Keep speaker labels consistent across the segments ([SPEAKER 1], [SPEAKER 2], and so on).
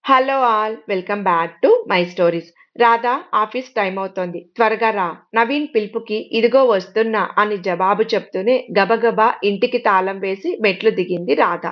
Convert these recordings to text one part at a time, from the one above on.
[SPEAKER 1] Hello all welcome back to my stories. Radha office time అవుతోంది. త్వరగా రా. నవీన్ పిలుపుకి ఇదిగో వస్తున్నా అని జవాబు చెప్తూనే గబగబా ఇంటికి తాళం వేసి మెట్లు దిగింది రాధ.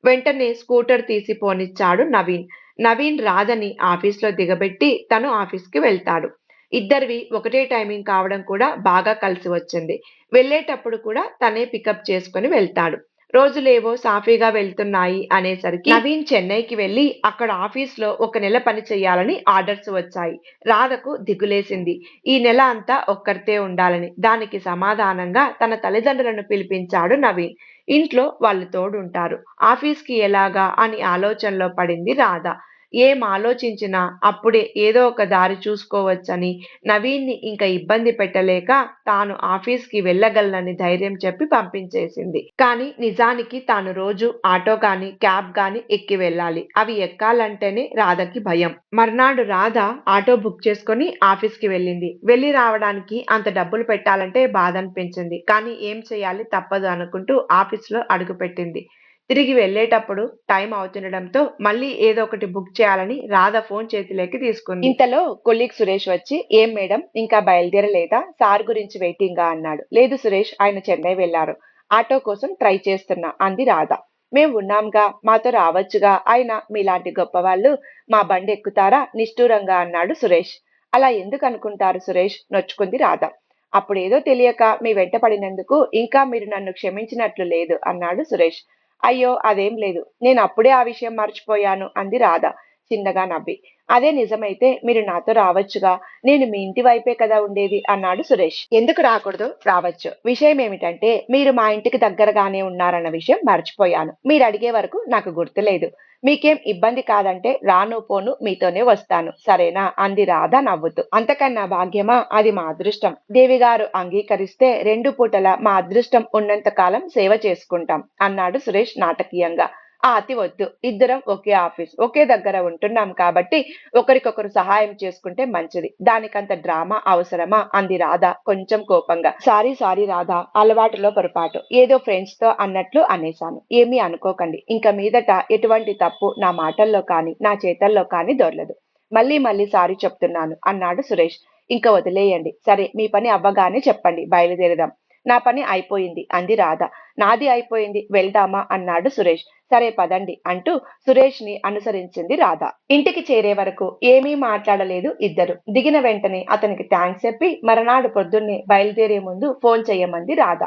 [SPEAKER 1] వెంటనే స్కూటర్ తీసి పోనిచ్చాడు నవీన్. నవీన్ రాధని ఆఫీస్లో దిగబెట్టి తను ఆఫీస్కి వెళ్తాడు. ఇద్దరివి ఒకటే టైమింగ్ కావడం కూడా బాగా కలిసి వచ్చింది. వెళ్ళేటప్పుడు కూడా తనే పికప్ చేసుకుని వెళ్తాడు. రోజులేవో సాఫీగా వెళ్తున్నాయి అనేసరికి నవీన్ చెన్నైకి వెళ్లి అక్కడ ఆఫీస్‌లో ఒక నెల పని చేయాలని ఆర్డర్స్ వచ్చాయి. రాధకు దిగులేసింది. ఈ నెల అంతా ఒక్కరితే ఉండాలని. దానికి సమాధానంగా తన తల్లిదండ్రులను పిలిపించాడు నవీన్. ఇంట్లో వాళ్ళు తోడుంటారు. ఆఫీస్‌కి ఎలాగా అని ఆలోచనలో పడింది రాధ. ఏం ఆలోచించినా అప్పుడే ఏదో ఒక దారి చూసుకోవచ్చని నవీన్‌ని ఇంక ఇబ్బంది పెట్టలేక తాను ఆఫీస్‌కి వెళ్ళగలనని ధైర్యం చెప్పి పంపించేసింది. కానీ నిజానికి తాను రోజు ఆటో గాని, క్యాబ్ గాని ఎక్కి వెళ్ళాలి. అవి ఎక్కాలంటేనే రాధకి భయం. మర్నాడు రాధ ఆటో బుక్ చేసుకొని ఆఫీస్‌కి వెళ్ళింది. వెళ్లి రావడానికి అంత డబ్బులు పెట్టాలంటే బాధనిపించింది. కానీ ఏం చేయాలి తప్పదు అనుకుంటూ ఆఫీస్‌లో అడుగుపెట్టింది. తిరిగి వెళ్ళేటప్పుడు టైం అవుతుండడంతో మళ్ళీ ఏదో ఒకటి బుక్ చేయాలని రాధ ఫోన్ చేతిలోకి తీసుకుంది. ఇంతలో కొలీగ్ సురేష్ వచ్చి, "ఏం మేడం ఇంకా బయలుదేరలేదా? సార్ గురించి వెయిటింగా?" అన్నాడు. "లేదు సురేష్, ఆయన చెన్నై వెళ్లారు. ఆటో కోసం ట్రై చేస్తున్నా" అంది రాధ. "మేం ఉన్నాంగా, మాతో రావచ్చుగా, అయినా మీలాంటి గొప్పవాళ్ళు మా బండి ఎక్కుతారా?" నిష్ఠూరంగా అన్నాడు సురేష్. "అలా ఎందుకు అనుకుంటారు సురేష్?" నొచ్చుకుంది రాధ. "అప్పుడేదో తెలియక మీ వెంట పడినందుకు ఇంకా మీరు నన్ను క్షమించినట్లు లేదు" అన్నాడు సురేష్. "అయ్యో! అదేం లేదు. నేనప్పుడే ఆ విషయం మర్చిపోయాను" అంది రాధ చిన్నగా నవ్వి. "అదే నిజమైతే మీరు నాతో రావచ్చుగా. నేను మీ ఇంటి వైపే కదా ఉండేది" అన్నాడు సురేష్. "ఎందుకు రాకూడదు? రావచ్చు. విషయమేమిటంటే మీరు మా ఇంటికి దగ్గరగానే ఉన్నారన్న విషయం మర్చిపోయాను. మీరడిగే వరకు నాకు గుర్తులేదు. మీకేం ఇబ్బంది కాదంటే రాను పోను మీతోనే వస్తాను. సరేనా?" అంది రాధ నవ్వుతూ. "అంతకన్నా భాగ్యమా? అది మా అదృష్టం. దేవిగారు అంగీకరిస్తే 2 పూటలా మా అదృష్టం ఉన్నంత కాలం సేవ చేసుకుంటాం" అన్నాడు సురేష్ నాటకీయంగా. "ఆ! అతి వద్దు. ఇద్దరం ఒకే ఆఫీస్, ఒకే దగ్గర ఉంటున్నాం కాబట్టి ఒకరికొకరు సహాయం చేసుకుంటే మంచిది. దానికంత డ్రామా అవసరమా?" అంది రాధ కొంచెం కోపంగా. సారీ రాధ. అలవాటులో పొరపాటు. ఏదో ఫ్రెండ్స్‌తో అన్నట్లు అనేశాను. ఏమీ అనుకోకండి. ఇంక మీదట ఎటువంటి తప్పు నా మాటల్లో కానీ, నా చేతల్లో కానీ దొర్లదు. మళ్ళీ మళ్ళీ సారీ చెప్తున్నాను అన్నాడు సురేష్. ఇంక వదిలేయండి. సరే, మీ పని అవ్వగానే చెప్పండి. బయలుదేరుదాం. నా పని అయిపోయింది అంది రాధ. నాది అయిపోయింది. వెళ్దామా అన్నాడు సురేష్. సరే పదండి అంటూ సురేష్‌ని అనుసరించింది రాధ. ఇంటికి చేరే వరకు ఏమీ మాట్లాడలేదు ఇద్దరు. దిగిన వెంటనే అతనికి థాంక్స్ చెప్పి మరునాడు పొద్దున్నే బయలుదేరే ముందు ఫోన్ చెయ్యమంది రాధ.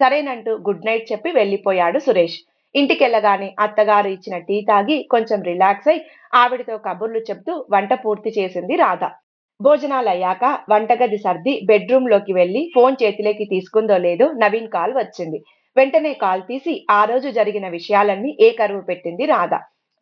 [SPEAKER 1] సరేనంటూ గుడ్ నైట్ చెప్పి వెళ్ళిపోయాడు సురేష్. ఇంటికెళ్ళగానే అత్తగారు ఇచ్చిన టీ తాగి కొంచెం రిలాక్స్ అయి ఆవిడతో కబుర్లు చెప్తూ వంట పూర్తి చేసింది రాధ. భోజనాలయ్యాక వంటగది సర్ది బెడ్‌రూమ్‌లోకి వెళ్లి ఫోన్ చేతిలోకి తీసుకుందో లేదో నవీన్ కాల్ వచ్చింది. వెంటనే కాల్ తీసి ఆ రోజు జరిగిన విషయాలన్నీ ఏకరువు పెట్టింది రాధ.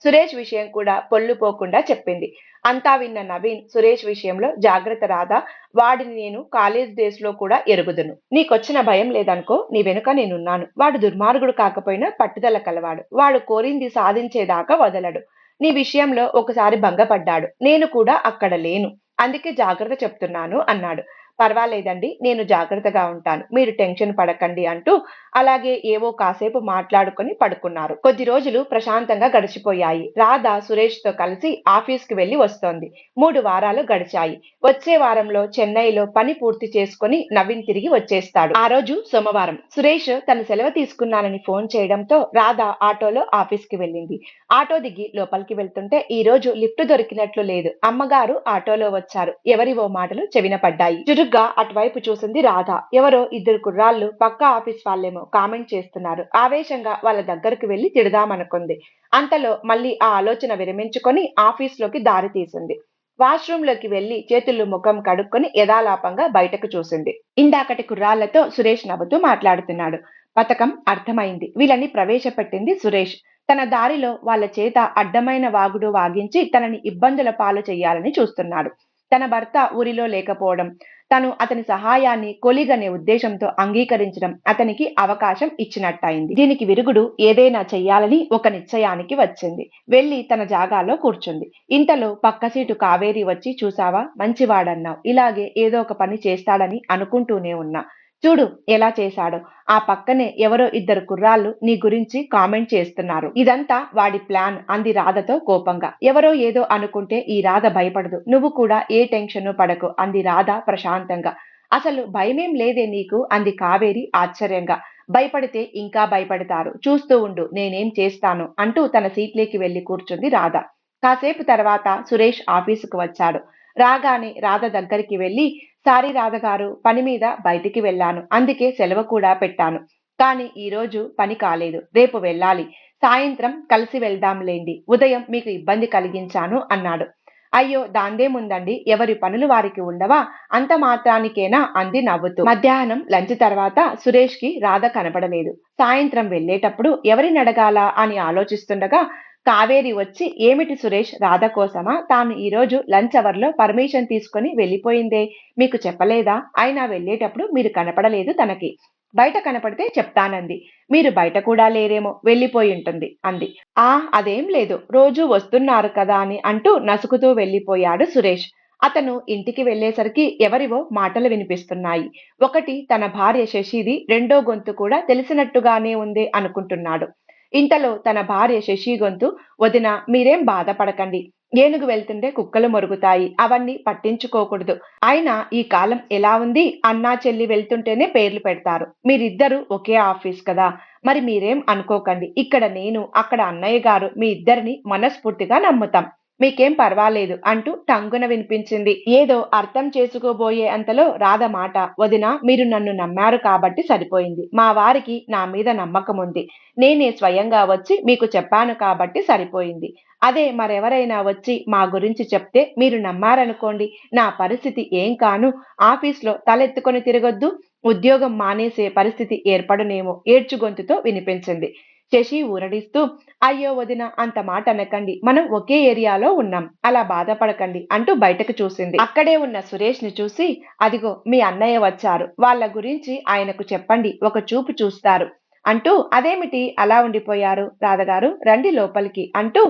[SPEAKER 1] సురేష్ విషయం కూడా పొల్లు పోకుండా చెప్పింది. అంతా విన్న నవీన్, "సురేష్ విషయంలో జాగ్రత్త రాధా. వాడిని నేను కాలేజ్ డేస్‌లో కూడా ఎరుగుదును. నీకొచ్చిన భయం లేదనుకో, నీ వెనుక నేనున్నాను. వాడు దుర్మార్గుడు కాకపోయినా పట్టుదల కలవాడు. వాడు కోరింది సాధించేదాకా వదలడు. నీ విషయంలో ఒకసారి భంగపడ్డాడు. నేను కూడా అక్కడ లేను. అందుకే జాగ్రత్త చెప్తున్నాను" అన్నాడు. "పర్వాలేదండి. నేను జాగ్రత్తగా ఉంటాను. మీరు టెన్షన్ పడకండి" అంటూ అలాగే ఏవో కాసేపు మాట్లాడుకొని పడుకున్నారు. కొద్ది రోజులు ప్రశాంతంగా గడిచిపోయాయి. రాధ సురేష్‌తో కలిసి ఆఫీస్‌కి వెళ్లి వస్తోంది. 3 వారాలు గడిచాయి. వచ్చే వారంలో చెన్నైలో పని పూర్తి చేసుకొని నవీన్ తిరిగి వచ్చేస్తాడు. ఆ రోజు సోమవారం. సురేష్ తను సెలవు తీసుకున్నానని ఫోన్ చేయడంతో రాధ ఆటోలో ఆఫీస్‌కి వెళ్ళింది. ఆటో దిగి లోపలికి వెళ్తుంటే ఈ రోజు లిఫ్ట్ దొరికినట్లు లేదు. అమ్మగారు ఆటోలో వచ్చారు. ఎవరివో మాటలు చెవిన పడ్డాయి. చురుగ్గా అటువైపు చూసింది రాధ. ఎవరో ఇద్దరు కుర్రాళ్ళు పక్క ఆఫీస్ వాళ్ళేమో కామెంట్ చేస్తున్నారు. ఆవేశంగా వాళ్ళ దగ్గరకు వెళ్లి తిడదామనుకుంది. అంతలో మళ్ళీ ఆ ఆలోచన విరమించుకొని ఆఫీస్‌లోకి దారి తీసింది. వాష్‌రూమ్‌లోకి వెళ్లి చేతులు ముఖం కడుక్కొని యథాలాపంగా బయటకు చూసింది. ఇందాకటి కుర్రాళ్లతో సురేష్ నవ్వుతూ మాట్లాడుతున్నాడు. పథకం అర్థమైంది. వీళ్ళని ప్రవేశపెట్టింది సురేష్. తన దారిలో వాళ్ళ చేత అడ్డమైన వాగుడు వాగించి తనని ఇబ్బందుల పాలు చెయ్యాలని చూస్తున్నాడు. తన భర్త ఊరిలో లేకపోవడం, తను అతని సహాయాన్ని కొలీగ్ అనే ఉద్దేశంతో అంగీకరించడం అతనికి అవకాశం ఇచ్చినట్టయింది. దీనికి విరుగుడు ఏదైనా చెయ్యాలని ఒక నిశ్చయానికి వచ్చింది. వెళ్లి తన జాగాలో కూర్చుంది. ఇంతలో పక్క సీటు కావేరి వచ్చి, "చూసావా, మంచివాడన్నావ్. ఇలాగే ఏదో ఒక పని చేస్తాడని అనుకుంటూనే ఉన్నా. చూడు ఎలా చేశాడో. ఆ పక్కనే ఎవరో ఇద్దరు కుర్రాళ్ళు నీ గురించి కామెంట్ చేస్తున్నారు. ఇదంతా వాడి ప్లాన్ అంది రాధతో కోపంగా. ఎవరో ఏదో అనుకుంటే ఈ రాధ భయపడదు. నువ్వు కూడా ఏ టెన్షను పడకు అంది రాధ ప్రశాంతంగా. అసలు భయమేం లేదే నీకు అంది కావేరి ఆశ్చర్యంగా. భయపడితే ఇంకా భయపడతారు. చూస్తూ ఉండు నేనేం చేస్తాను అంటూ తన సీట్లోకి వెళ్లి కూర్చుంది రాధ. కాసేపు తర్వాత సురేష్ ఆఫీసుకు వచ్చాడు. రాగానే రాధ దగ్గరికి వెళ్లి సారీ రాధగారు పని మీద బయటికి వెళ్ళాను. అందుకే సెలవు కూడా పెట్టాను. కానీ ఈరోజు పని కాలేదు. రేపు వెళ్ళాలి. సాయంత్రం కలిసి వెళ్దాంలేండి. ఉదయం మీకు ఇబ్బంది కలిగించాను అన్నాడు. అయ్యో! దాందేముందండి. ఎవరి పనులు వారికి ఉండవా? అంత మాత్రానికేనా అంది నవ్వుతూ. మధ్యాహ్నం లంచ్ తర్వాత సురేష్‌కి రాధ కనపడలేదు. సాయంత్రం వెళ్ళేటప్పుడు ఎవరినడగాలా అని ఆలోచిస్తుండగా కావేరి వచ్చి ఏమిటి సురేష్ రాధ కోసమా? తాను ఈరోజు లంచ్ అవర్‌లో పర్మిషన్ తీసుకొని వెళ్ళిపోయిందే. మీకు చెప్పలేదా? అయినా వెళ్ళేటప్పుడు మీరు కనపడలేదు తనకి. బయట కనపడితే చెప్తానంది. మీరు బయట కూడా లేరేమో వెళ్ళిపోయుంటుంది అంది. ఆ! అదేం లేదు. రోజూ వస్తున్నారు కదా అని అంటూ నసుకుతూ వెళ్ళిపోయాడు సురేష్. అతను ఇంటికి వెళ్ళేసరికి ఎవరివో మాటలు వినిపిస్తున్నాయి. ఒకటి తన భార్య శశిది, రెండో గొంతు కూడా తెలిసినట్టుగానే ఉందే అనుకుంటున్నాడు. ఇంతలో తన భార్య శశి గొంతు వదినా మీరేం బాధపడకండి. ఏనుగు వెళ్తుంటే కుక్కలు మొరుగుతాయి. అవన్నీ పట్టించుకోకూడదు. అయినా ఈ కాలం ఎలా ఉంది? అన్నా చెల్లి వెళ్తుంటేనే పేర్లు పెడతారు. మీరిద్దరూ ఒకే ఆఫీస్ కదా! మరి మీరేం అనుకోకండి. ఇక్కడ నేను, అక్కడ అన్నయ్య గారు మీ ఇద్దరిని మనస్ఫూర్తిగా నమ్ముతాం. మీకేం పర్వాలేదు అంటూ టంగున వినిపించింది. ఏదో అర్థం చేసుకోబోయే అంతలో రాధ మాట వదినా మీరు నన్ను నమ్మారు కాబట్టి సరిపోయింది. మా వారికి నా మీద నమ్మకముంది. నేనే స్వయంగా వచ్చి మీకు చెప్పాను కాబట్టి సరిపోయింది. అదే మరెవరైనా వచ్చి మా గురించి చెప్తే మీరు నమ్మారనుకోండి నా పరిస్థితి ఏం కాను. ఆఫీస్‌లో తలెత్తుకొని తిరగొద్దు. ఉద్యోగం మానేసే పరిస్థితి ఏర్పడునేమో ఏడ్చు గొంతుతో వినిపించింది. శశి ఊరడిస్తూ అయ్యో వదినా అంత మాట అనకండి. మనం ఒకే ఏరియాలో ఉన్నాం. అలా బాధపడకండి అంటూ బయటకు చూసింది. అక్కడే ఉన్న సురేష్‌ని చూసి అదిగో మీ అన్నయ్య వచ్చారు. వాళ్ళ గురించి ఆయనకు చెప్పండి. ఒక చూపు చూస్తారు. అంటూ అదేమిటి అలా ఉండిపోయారు రాధగారు రండి లోపలికి అంటూ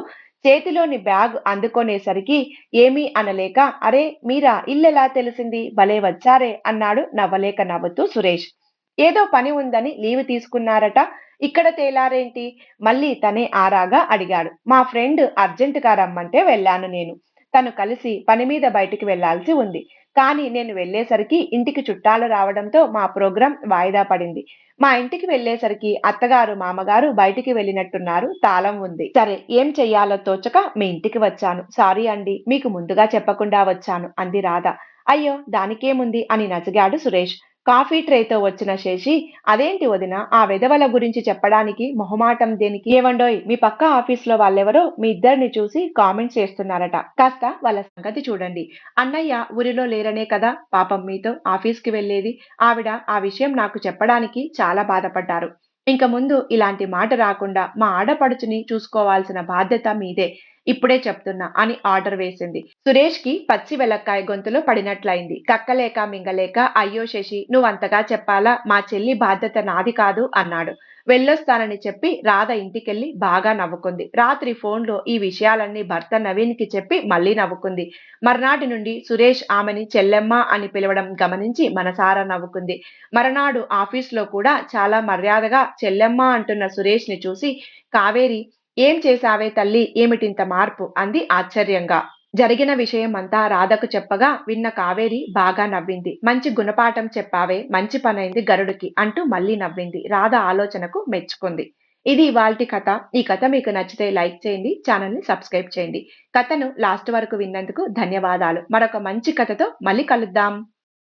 [SPEAKER 1] చేతిలోని బ్యాగ్ అందుకొనేసరికి ఏమీ అనలేక అరే మీరా ఇల్లెలా తెలిసింది భలే వచ్చారే అన్నాడు నవ్వలేక నవ్వుతూ సురేష్. ఏదో పని ఉందని లీవ్ తీసుకున్నారట ఇక్కడ తేలారేంటి మళ్ళీ తనే ఆరాగా అడిగాడు. మా ఫ్రెండ్ అర్జెంటుగా రమ్మంటే వెళ్ళాను నేను. తను కలిసి పని మీద బయటికి వెళ్ళాల్సి ఉంది. కానీ నేను వెళ్ళేసరికి ఇంటికి చుట్టాలు రావడంతో మా ప్రోగ్రాం వాయిదా పడింది. మా ఇంటికి వెళ్ళేసరికి అత్తగారు, మామగారు బయటికి వెళ్ళినట్టున్నారు. తాళం ఉంది. సరే ఏం చెయ్యాలో తోచక మీ ఇంటికి వచ్చాను. సారీ అండి. మీకు ముందుగా చెప్పకుండా వచ్చాను అంది రాధ. అయ్యో! దానికేముంది అని నసిగాడు సురేష్. కాఫీ ట్రేతో వచ్చిన శశి అదేంటి వదినా ఆ వెధవల గురించి చెప్పడానికి మొహమాటం దేనికి? ఏవండోయ్ మీ పక్క ఆఫీస్‌లో వాళ్ళెవరో మీ ఇద్దరిని చూసి కామెంట్స్ చేస్తున్నారట. కాస్త వాళ్ళ సంగతి చూడండి. అన్నయ్య ఊరిలో లేరనే కదా పాపం మీతో ఆఫీస్‌కి వెళ్ళేది. ఆవిడ ఆ విషయం నాకు చెప్పడానికి చాలా బాధపడ్డారు. ఇంక ముందు ఇలాంటి మాట రాకుండా మా ఆడపడుచుని చూసుకోవాల్సిన బాధ్యత మీదే. ఇప్పుడే చెప్తున్నా అని ఆర్డర్ వేసింది. సురేష్‌కి పచ్చి వెలక్కాయ గొంతులో పడినట్లయింది. కక్కలేక మింగలేక అయ్యో శశి నువ్వంతగా చెప్పాలా? మా చెల్లి బాధ్యత నాది కాదు అన్నాడు. వెళ్ళొస్తానని చెప్పి రాధ ఇంటికెళ్ళి బాగా నవ్వుకుంది. రాత్రి ఫోన్‌లో ఈ విషయాలన్నీ భర్త నవీన్‌కి చెప్పి మళ్ళీ నవ్వుకుంది. మర్నాటి నుండి సురేష్ ఆమెని చెల్లెమ్మ అని పిలవడం గమనించి మనసారా నవ్వుకుంది. మరనాడు ఆఫీస్‌లో కూడా చాలా మర్యాదగా చెల్లెమ్మ అంటున్న సురేష్‌ని చూసి కావేరి ఏం చేశావే తల్లి ఏమిటింత మార్పు అంది ఆశ్చర్యంగా. జరిగిన విషయమంతా రాధకు చెప్పగా విన్న కావేరి బాగా నవ్వింది. మంచి గుణపాఠం చెప్పావే మంచి పనైంది గరుడుకి అంటూ మళ్ళీ నవ్వింది. రాధ ఆలోచనకు మెచ్చుకుంది. ఇది ఇవాల్టి కథ. ఈ కథ మీకు నచ్చితే లైక్ చేయండి. ఛానల్‌ని సబ్స్క్రైబ్ చేయండి. కథను లాస్ట్ వరకు విన్నందుకు ధన్యవాదాలు. మరొక మంచి కథతో మళ్ళీ కలుద్దాం.